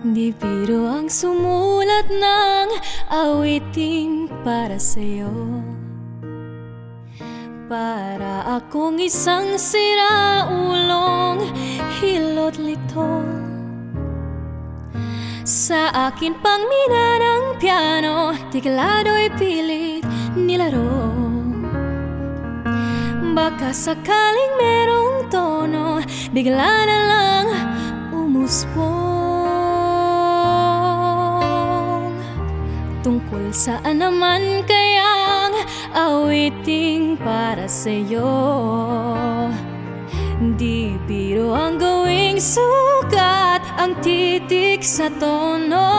Di biro ang sumulat ng awiting para sa'yo. Para akong isang siraulong hilot lito. Sa akin pang mina ng piano, tiklado'y pilit nilaro. Baka sakaling merong tono, bigla na lang umusbong. Tungkol saan naman kayang awiting para sa'yo? Di biro ang gawing sukat, ang titik sa tono.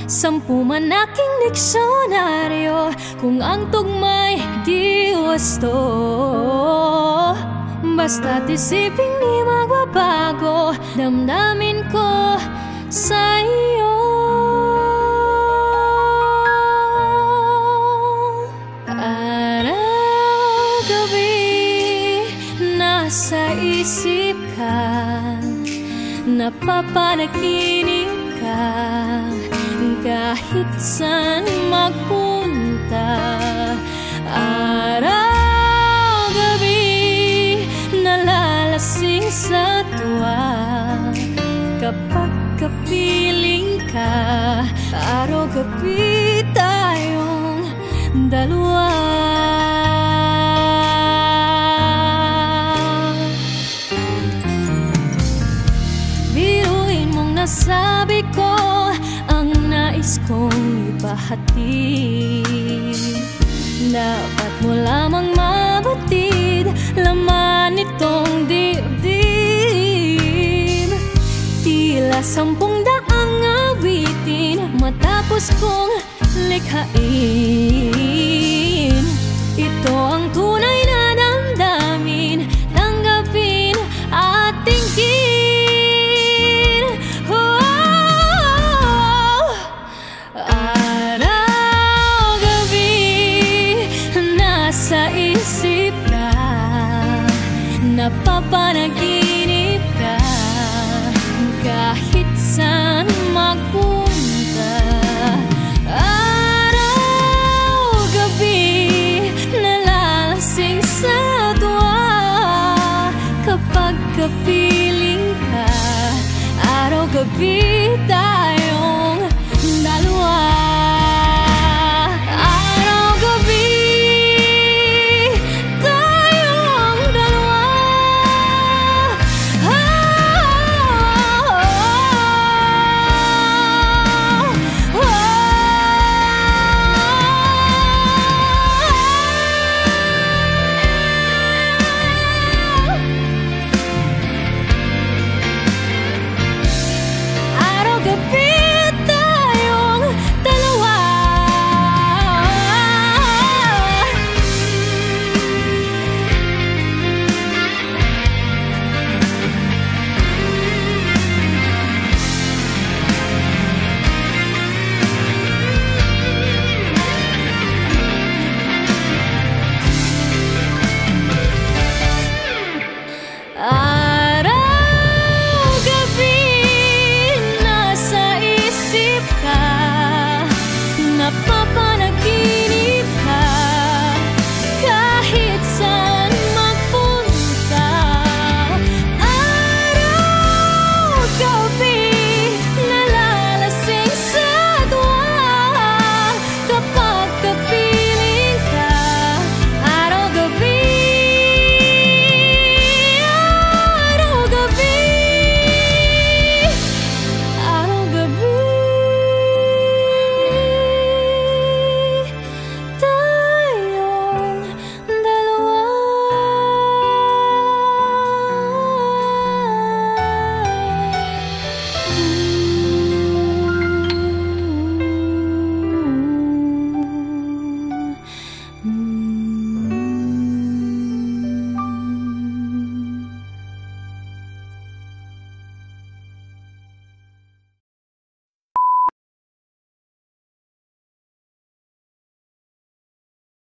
10 man aking diksyonaryo, kung ang tugma'y di wasto. Basta't isiping di magbabago, damdamin ko sa'yo. Sa isip ka, napapanaginip ka, kahit saan magpunta. Araw-gabi, nalalasing sa tuwa. Kapag kapiling ka, araw-gabi tayong dalawa. Sabi ko ang nais kong ipahatid. Dapat mo lamang mabatid laman nitong dibdib. Tila 10 daang awitin matapos kong likhain. Ito ang tunay na damdamin, tanggapin at tingin. Napapanaginip ka, kahit saan magpunta. Araw-gabi, nalalasing sa tuwa. Kapag kapiling ka, araw-gabi tayo